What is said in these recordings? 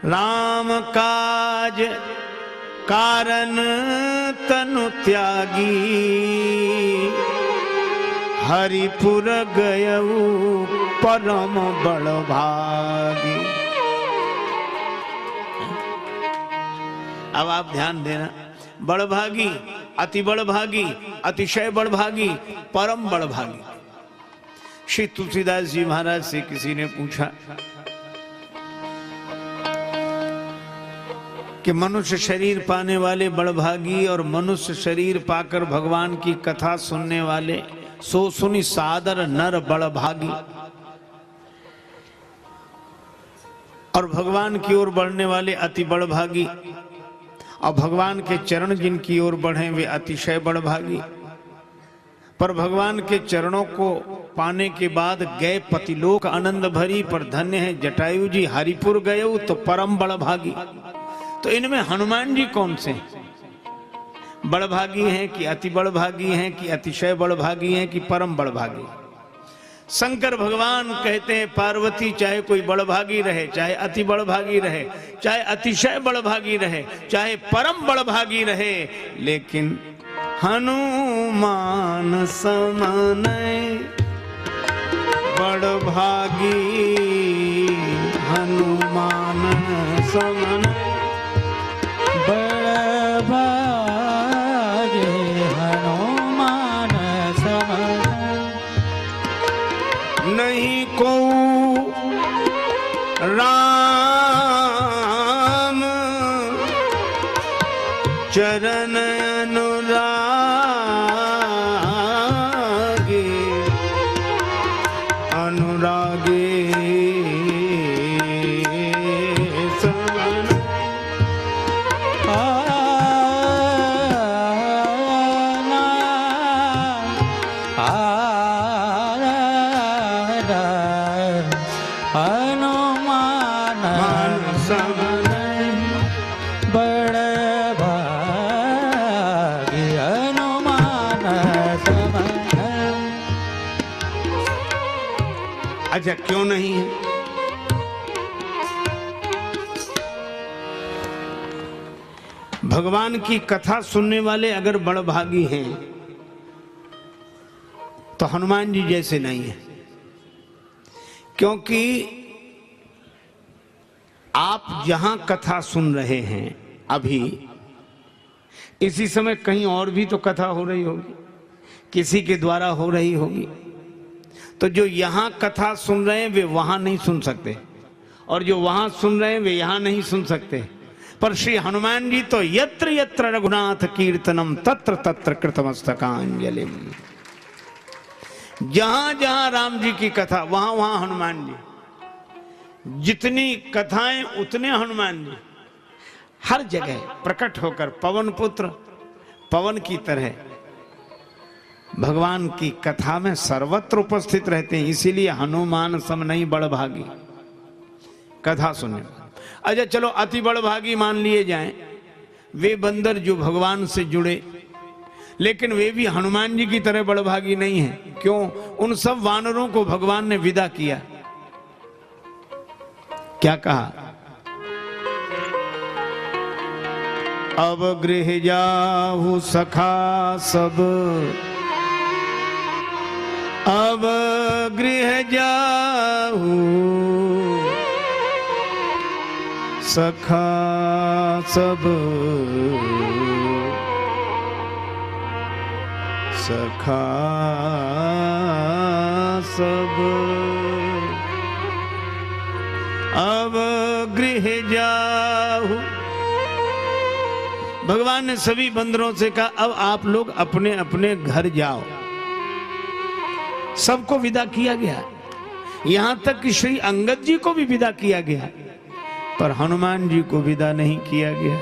राम काज कारण तनु त्यागी, हरिपुर गयऊ परम बड़भागी। अब आप ध्यान देना, बड़भागी, अति बड़भागी, अतिशय बड़भागी, परम बड़भागी। श्री तुलसीदास जी महाराज से किसी ने पूछा कि मनुष्य शरीर पाने वाले बड़भागी और मनुष्य शरीर पाकर भगवान की कथा सुनने वाले सो सुनी सादर नर बड़भागी, और भगवान की ओर बढ़ने वाले अति बड़भागी, और भगवान के चरण जिनकी ओर बढ़े वे अतिशय बड़भागी। पर भगवान के चरणों को पाने के बाद गए पतिलोक आनंद भरी, पर धन्य है जटायु जी हरिपुर गए तो परम बड़भागी। तो इनमें हनुमान जी कौन से बड़भागी हैं कि अति बड़भागी हैं कि अतिशय बड़भागी हैं कि परम बड़भागी? शंकर भगवान कहते हैं पार्वती चाहे कोई बड़भागी रहे, चाहे अति बड़भागी रहे, चाहे अतिशय बड़भागी रहे, चाहे परम बड़भागी रहे, लेकिन हनुमान समान बड़भागी, हनुमान समान बड़भागी, हनुमान समान नहीं को राम चरण अनुरागी, अनुरागी समान। हनुमान समान बड़भागी, हनुमान समान। अच्छा क्यों नहीं है? भगवान की कथा सुनने वाले अगर बड़भागी हैं तो हनुमान जी जैसे नहीं है, क्योंकि आप जहां कथा सुन रहे हैं अभी इसी समय कहीं और भी तो कथा हो रही होगी, किसी के द्वारा हो रही होगी। तो जो यहां कथा सुन रहे हैं वे वहां नहीं सुन सकते, और जो वहां सुन रहे हैं वे यहां नहीं सुन सकते। पर श्री हनुमान जी तो यत्र यत्र रघुनाथ कीर्तनम तत्र तत्र कृतमस्तकांजलिम, जहां जहां राम जी की कथा वहां वहां हनुमान जी, जितनी कथाएं उतने हनुमान जी, हर जगह प्रकट होकर पवन पुत्र पवन की तरह भगवान की कथा में सर्वत्र उपस्थित रहते हैं। इसीलिए हनुमान सम नहीं बड़भागी कथा सुनने। अच्छा चलो अति बड़भागी मान लिए जाएं, वे बंदर जो भगवान से जुड़े, लेकिन वे भी हनुमान जी की तरह बड़भागी नहीं है। क्यों? उन सब वानरों को भगवान ने विदा किया। क्या कहा? अब गृह जाहु सखा सब, अब गृह जाहु सखा सब, सखा सब, अब गृह जाहु। भगवान ने सभी बंदरों से कहा अब आप लोग अपने अपने घर जाओ। सबको विदा किया गया, यहां तक कि श्री अंगद जी को भी विदा किया गया, पर हनुमान जी को विदा नहीं किया गया।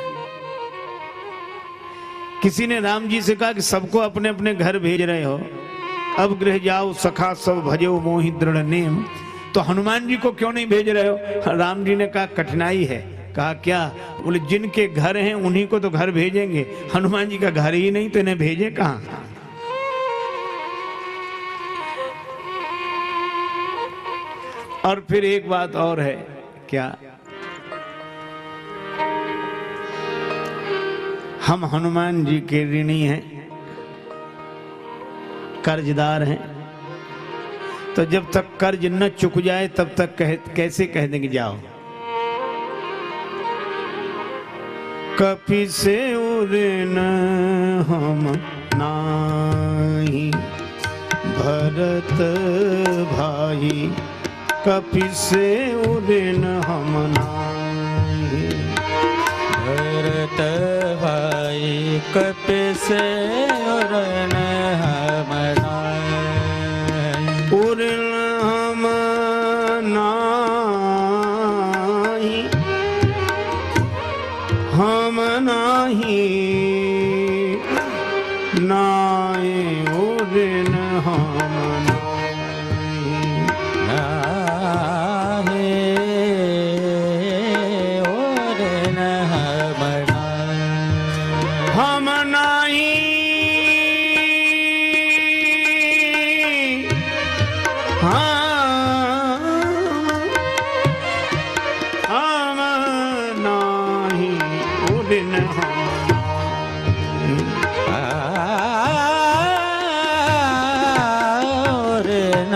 किसी ने राम जी से कहा कि सबको अपने अपने घर भेज रहे हो, अब गृह जाओ सखा सब भजो मोहि दृढ़ नेम, तो हनुमान जी को क्यों नहीं भेज रहे हो? राम जी ने कहा कठिनाई है। कहा क्या? बोले जिनके घर हैं उन्हीं को तो घर भेजेंगे, हनुमान जी का घर ही नहीं तो इन्हें भेजे कहां? और फिर एक बात और है, क्या? हम हनुमान जी के ऋणी हैं, कर्जदार हैं, तो जब तक कर्ज न चुक जाए तब तक कैसे कह देंगे जाओ। कपि से उऋण हम नाही, भरत भाई कपि से उऋण हम नाही। भरत भाई कपि से उऋण हम नाही। उऋण हम नाही, हम नाही, नाय उऋण हम नाही। नाहे उऋण हम नाही। हम नाही, हम नाही उऋण हम उऋण